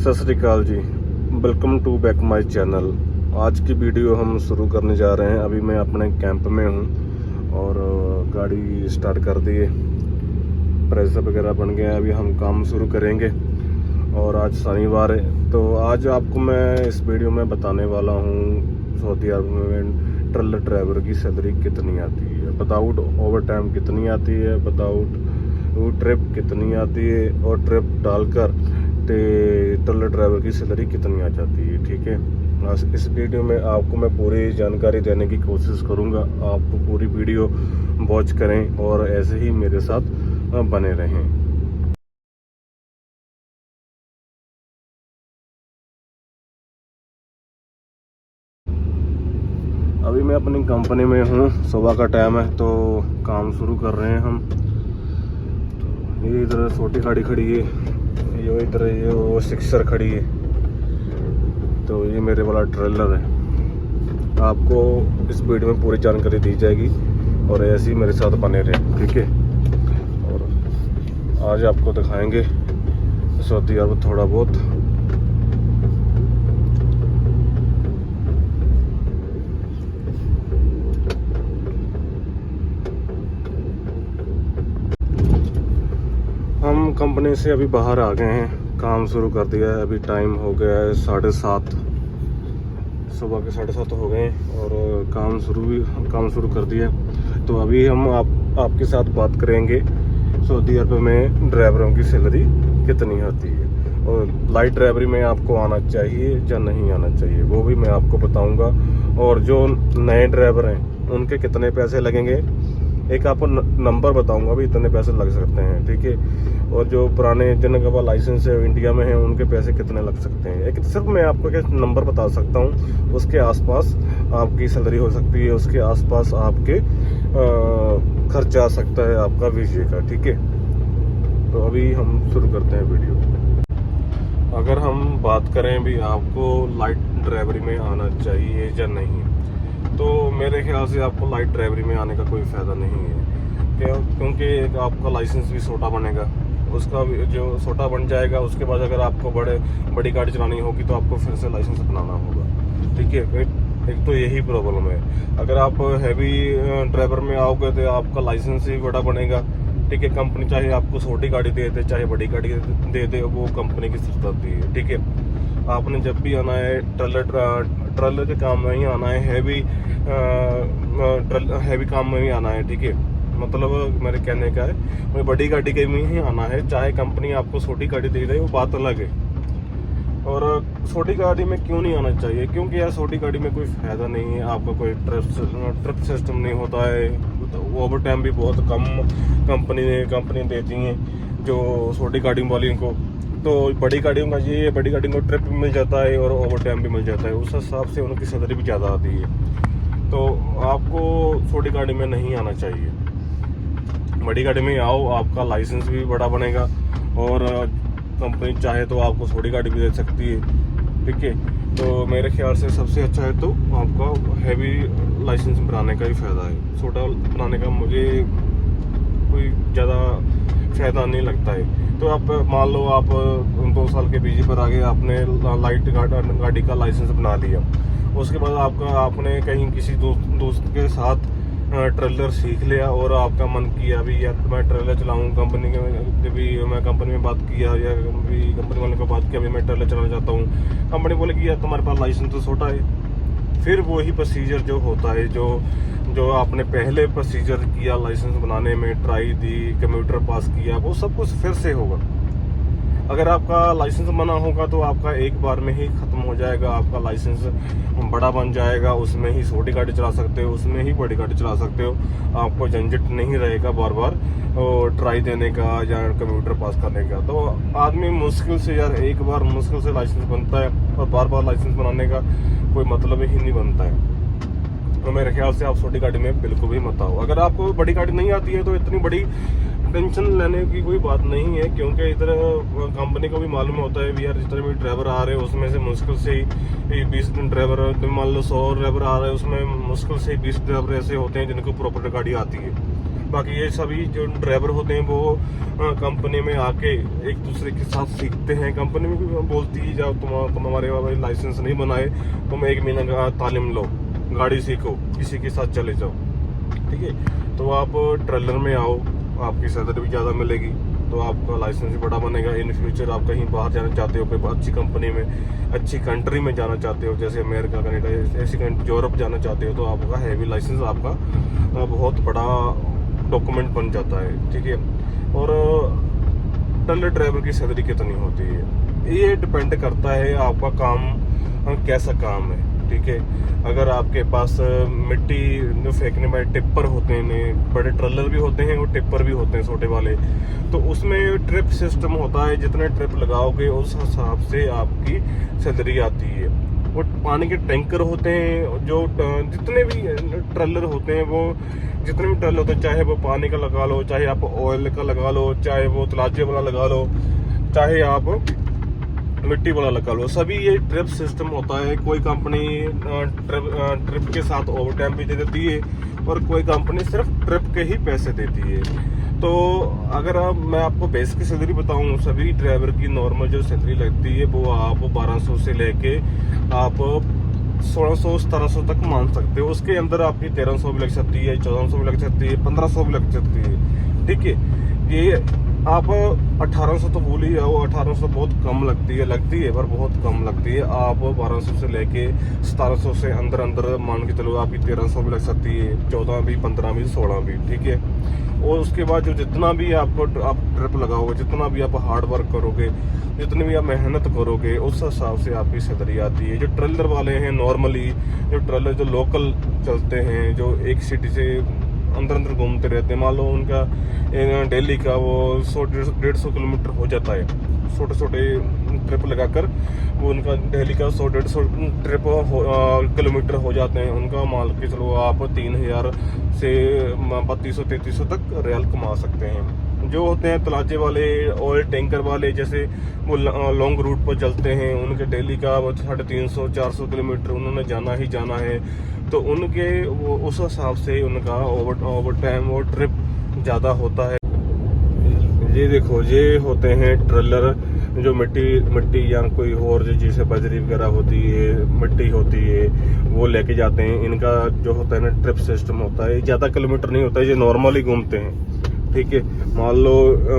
सत Sri Akal ji, welcome to back my channel. आज की वीडियो हम शुरू करने जा रहे हैं। अभी मैं अपने कैंप में हूं और गाड़ी स्टार्ट कर दी है, प्रेशर वगैरह बन गया है। अभी हम काम शुरू करेंगे और आज शनिवार है, तो आज आपको मैं इस वीडियो में बताने वाला हूं सऊदी अरब में ट्रैलर ड्राइवर की सैलरी कितनी आती है, विदाउट ओवर टाइम कितनी आती है, विदाउट ट्रिप कितनी आती है और ट्रिप डालकर ट्रैलर ड्राइवर की सैलरी कितनी आ जाती है। ठीक है, इस वीडियो में आपको मैं पूरी जानकारी देने की कोशिश करूंगा। आप पूरी वीडियो वॉच करें और ऐसे ही मेरे साथ बने रहें। अभी मैं अपनी कंपनी में हूँ, सुबह का टाइम है तो काम शुरू कर रहे हैं हम। तो ये इधर छोटी गाड़ी खड़ी है, ये इधर ये वो सिक्सर खड़ी है, तो ये मेरे वाला ट्रेलर है। आपको इस वीडियो में पूरी जानकारी दी जाएगी और ऐसे ही मेरे साथ बने रहे, ठीक है। और आज आपको दिखाएंगे सऊदी अरब थोड़ा बहुत। हम कंपनी से अभी बाहर आ गए हैं, काम शुरू कर दिया है। अभी टाइम हो गया है 7:30, सुबह के 7:30 हो गए और काम शुरू कर दिया। तो अभी हम आपके साथ बात करेंगे सऊदी अरब में ड्राइवरों की सैलरी कितनी होती है और लाइट ड्राइवरी में आपको आना चाहिए या नहीं आना चाहिए, वो भी मैं आपको बताऊंगा। और जो नए ड्राइवर हैं उनके कितने पैसे लगेंगे, एक आपको नंबर बताऊंगा भी इतने पैसे लग सकते हैं, ठीक है। और जो पुराने जिनका पास लाइसेंस है इंडिया में है उनके पैसे कितने लग सकते हैं, एक सिर्फ मैं आपको एक नंबर बता सकता हूँ। उसके आसपास आपकी सैलरी हो सकती है, उसके आसपास आपके खर्चा आ सकता है आपका वीजे का, ठीक है। तो अभी हम शुरू करते हैं वीडियो। अगर हम बात करें भी आपको लाइट ड्राइवरी में आना चाहिए या नहीं, तो मेरे ख्याल से आपको लाइट ड्राइवरी में आने का कोई फ़ायदा नहीं है, क्योंकि आपका लाइसेंस भी छोटा बनेगा। उसका जो छोटा बन जाएगा उसके बाद अगर आपको बड़ी गाड़ी चलानी होगी तो आपको फिर से लाइसेंस बनाना होगा, ठीक है। एक तो यही प्रॉब्लम है। अगर आप हैवी ड्राइवर में आओगे तो आपका लाइसेंस भी बड़ा बनेगा, ठीक है। कंपनी चाहे आपको छोटी गाड़ी दे दे चाहे बड़ी गाड़ी दे दे, वो कंपनी की सिरदर्दी है, ठीक है। आपने जब भी आना है ट्रैलर के काम में ही आना है, हैवी काम में ही आना है, ठीक है। मतलब मेरे कहने का है बड़ी गाड़ी के में ही आना है, चाहे कंपनी आपको छोटी गाड़ी दे रही है वो बात अलग है। और छोटी गाड़ी में क्यों नहीं आना चाहिए, क्योंकि यार छोटी गाड़ी में कोई फ़ायदा नहीं है, आपका कोई ट्रिप सिस्टम नहीं होता है, ओवर टाइम भी बहुत कम कंपनी देती हैं जो छोटी गाड़ी वाली को। तो बड़ी गाड़ियों का ये बड़ी गाड़ियों को ट्रिप भी मिल जाता है और ओवर टाइम भी मिल जाता है, उस हिसाब से उनकी सैलरी भी ज़्यादा आती है। तो आपको छोटी गाड़ी में नहीं आना चाहिए, बड़ी गाड़ी में आओ, आपका लाइसेंस भी बड़ा बनेगा और कंपनी चाहे तो आपको छोटी गाड़ी भी दे सकती है, ठीक है। तो मेरे ख्याल से सबसे अच्छा है तो आपका हैवी लाइसेंस बनाने का ही फ़ायदा है। छोटा बनाने का मुझे कोई ज़्यादा फ़ायदा नहीं लगता है। तो आप मान लो आप 2 साल के बीजी पर आगे आपने लाइट गाड़ी का लाइसेंस बना लिया, उसके बाद आपने कहीं किसी दोस्त के साथ ट्रेलर सीख लिया और आपका मन किया भी यार मैं ट्रेलर चलाऊँ, मैं कंपनी में बात किया या भी कंपनी वाले को बात किया भी मैं ट्रेलर चलाना चाहता हूँ। कंपनी बोले कि यार तुम्हारे पास लाइसेंस तो छोटा है। फिर वही प्रोसीजर जो होता है, जो आपने पहले प्रोसीजर किया लाइसेंस बनाने में, ट्राई दी, कंप्यूटर पास किया, वो सब कुछ फिर से होगा। अगर आपका लाइसेंस बना होगा तो आपका एक बार में ही ख़त्म हो जाएगा, आपका लाइसेंस बड़ा बन जाएगा, उसमें ही छोटी गाड़ी चला सकते हो, उसमें ही बड़ी गाड़ी चला सकते हो। आपको झंझट नहीं रहेगा बार बार ट्राई देने का या कंप्यूटर पास करने का। तो आदमी मुश्किल से यार एक बार मुश्किल से लाइसेंस बनता है और बार बार लाइसेंस बनाने का कोई मतलब ही नहीं बनता है। तो मेरे ख्याल से आप छोटी गाड़ी में बिल्कुल भी मत आओ। अगर आपको बड़ी गाड़ी नहीं आती है तो इतनी बड़ी टेंशन लेने की कोई बात नहीं है, क्योंकि इधर कंपनी को भी मालूम होता है भी यार जितने भी ड्राइवर आ रहे हैं उसमें से मुश्किल से ही 20 ड्राइवर, मान लो 100 ड्राइवर आ रहे हैं, उसमें मुश्किल से 20 ड्राइवर ऐसे होते हैं जिनको प्रॉपर गाड़ी आती है। बाकी ये सभी जो ड्राइवर होते हैं वो कंपनी में आके एक दूसरे के साथ सीखते हैं। कंपनी में भी बोलती है जाओ तुम हमारे लाइसेंस नहीं बनाए, तुम 1 महीना का तालीम लो, गाड़ी सीखो, किसी के साथ चले जाओ, ठीक है। तो आप ट्रेलर में आओ, आपकी सैलरी भी ज़्यादा मिलेगी, तो आपका लाइसेंस भी बड़ा बनेगा। इन फ्यूचर आप कहीं बाहर जाना चाहते हो, कोई अच्छी कंपनी में, अच्छी कंट्री में जाना चाहते हो, जैसे अमेरिका, कनाडा, ऐसी यूरोप जाना चाहते हो, तो आपका हैवी लाइसेंस आपका बहुत बड़ा डॉक्यूमेंट बन जाता है, ठीक है। और ट्रेलर ड्राइवर की सैलरी कितनी होती है ये डिपेंड करता है आपका काम कैसा काम है, ठीक है। अगर आपके पास मिट्टी जो फेंकने वाले टिप्पर होते हैं, बड़े ट्रेलर भी होते हैं और टिप्पर भी होते हैं छोटे वाले, तो उसमें ट्रिप सिस्टम होता है, जितने ट्रिप लगाओगे उस हिसाब से आपकी सैलरी आती है। वो पानी के टैंकर होते हैं, जो जितने भी ट्रेलर होते हैं, वो जितने भी ट्रेलर होते हैं, चाहे वो पानी का लगा लो, चाहे आप ऑयल का लगा लो, चाहे वो तलाजे वाला लगा लो, चाहे आप मिट्टी वाला लगा लो, सभी ये ट्रिप सिस्टम होता है। कोई कंपनी ट्रिप के साथ ओवर टाइम भी दे देती है और कोई कंपनी सिर्फ ट्रिप के ही पैसे देती है। तो अगर मैं आपको बेसिक सैलरी बताऊं, सभी ड्राइवर की नॉर्मल जो सैलरी लगती है वो आप 1200 से लेके आप 1600-1700 तक मान सकते हो। उसके अंदर आपकी 1300 भी लग सकती है, 1400 भी लग सकती है, 1500 भी लग सकती है, ठीक है। ये आप 1800 तो भूल ही जाओ, 1800 बहुत कम लगती है पर बहुत कम लगती है। आप 1200 से लेके 1700 से अंदर मान के चलो, आपकी 1300 भी लग सकती है, 14 भी, 15 भी, 16 भी, ठीक है। और उसके बाद जो जितना भी आप ट्रिप लगाओगे, जितना भी आप हार्ड वर्क करोगे, जितनी भी आप मेहनत करोगे, उस हिसाब से आपकी सैलरी आती है। जो ट्रेलर वाले हैं नॉर्मली, जो ट्रेलर जो लोकल चलते हैं, जो एक सिटी से अंदर घूमते रहते हैं, मान लो उनका दिल्ली का वो 100-150 किलोमीटर हो जाता है, छोटे ट्रिप लगाकर वो उनका दिल्ली का 100-150 ट्रिप किलोमीटर हो जाते हैं। उनका मान के चलो आप 3000 से 3200-3300 तक रियल कमा सकते हैं। जो होते हैं तलाजे वाले, ऑयल टैंकर वाले, जैसे वो लॉन्ग रूट पर चलते हैं, उनके डेली का 350-400 किलोमीटर उन्होंने जाना ही जाना है, तो उनके वो उस हिसाब से उनका ओवर टाइम और ट्रिप ज़्यादा होता है। ये देखो, ये होते हैं ट्रेलर जो मिट्टी या कोई और जो जैसे बजरी वगैरह होती है, मिट्टी होती है, वो लेके जाते हैं। इनका जो होता है ना ट्रिप सिस्टम होता है, ज़्यादा किलोमीटर नहीं होता है, ये नॉर्मली घूमते हैं, ठीक है। मान लो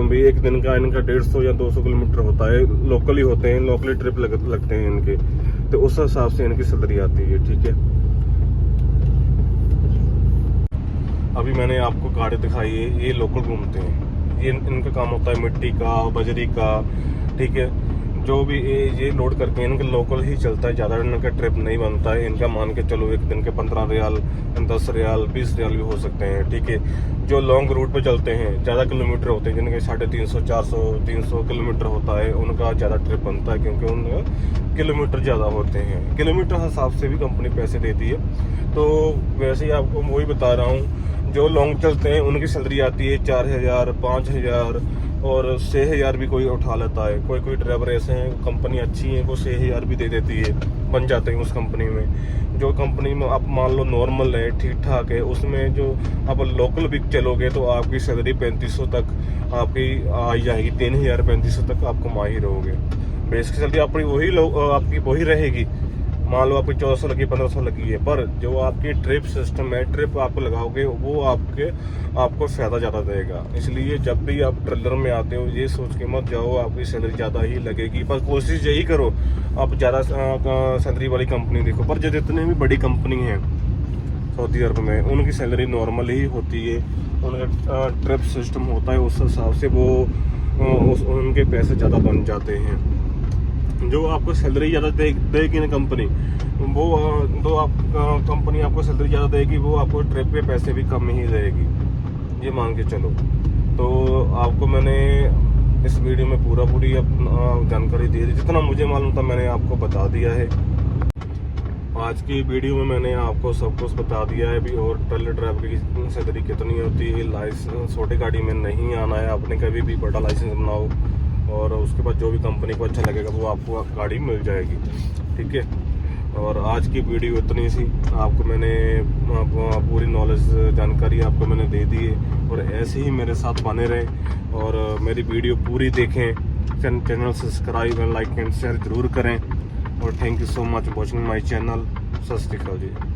भी एक दिन का इनका 150 या 200 किलोमीटर होता है, लोकली होते हैं, लोकली ट्रिप लगते हैं इनके, तो उस हिसाब से इनकी सैलरी आती है, ठीक है। अभी मैंने आपको गाड़ी दिखाई है, ये लोकल घूमते हैं, ये इनका काम होता है मिट्टी का, बजरी का, ठीक है। जो भी ये लोड करके इनका लोकल ही चलता है, ज़्यादा इनका ट्रिप नहीं बनता है। इनका मान के चलो एक दिन के 15 रियाल, 10 रियाल, 20 रियाल भी हो सकते हैं, ठीक है। जो लॉन्ग रूट पे चलते हैं, ज़्यादा किलोमीटर होते हैं, जिनके 350, 400, 300 किलोमीटर होता है, उनका ज़्यादा ट्रिप बनता है, क्योंकि उनका किलोमीटर ज़्यादा होते हैं। किलोमीटर हिसाब से भी कंपनी पैसे देती है। तो वैसे ही आपको वही बता रहा हूँ, जो लॉन्ग चलते हैं उनकी सैलरी आती है 4000, 5000 और 6000 भी कोई उठा लेता है। कोई ड्राइवर ऐसे हैं, कंपनी अच्छी है, वो 6000 भी दे देती है, बन जाते हैं उस कंपनी में। जो कंपनी में आप मान लो नॉर्मल है, ठीक ठाक है, उसमें जो आप लोकल भी चलोगे तो आपकी सैलरी 3500 तक आपकी आ जाएगी, 3000-3500 तक आप कमा ही रहोगे। बेसिक सैलरी आपकी वही रहेगी। मान लो आपकी 1400 लगी, 1500 लगी है, पर जो आपकी ट्रिप सिस्टम है, ट्रिप आप लगाओगे, वो आपको फ़ायदा ज़्यादा देगा। इसलिए जब भी आप ट्रेलर में आते हो, ये सोच के मत जाओ आपकी सैलरी ज़्यादा ही लगेगी, पर कोशिश यही करो आप ज़्यादा सैलरी वाली कंपनी देखो। पर जो जितने भी बड़ी कंपनी हैं सऊदी अरब में, उनकी सैलरी नॉर्मल ही होती है, उनका ट्रिप सिस्टम होता है, उस हिसाब से वो उनके पैसे ज़्यादा बन जाते हैं। जो आपको सैलरी ज़्यादा देगी ना कंपनी, वो तो आप कंपनी आपको सैलरी ज़्यादा देगी, वो आपको ट्रिप पे पैसे भी कम ही देगी, ये मान के चलो। तो आपको मैंने इस वीडियो में पूरी जानकारी दी थी, जितना मुझे मालूम था मैंने आपको बता दिया है। आज की वीडियो में मैंने आपको सब कुछ बता दिया है भी, और ट्रेलर ड्राइवर की सैलरी कितनी होती है। लाइसेंस छोटी गाड़ी में नहीं आना है, आपने कभी भी बड़ा लाइसेंस बनाओ, और उसके बाद जो भी कंपनी को अच्छा लगेगा वो आपको गाड़ी मिल जाएगी, ठीक है। और आज की वीडियो इतनी सी, आपको मैंने पूरी नॉलेज जानकारी आपको मैंने दे दी है। और ऐसे ही मेरे साथ बने रहें और मेरी वीडियो पूरी देखें। Channel subscribe and like and share जरूर करें और thank you so much watching my channel. सत श्री अकाल जी।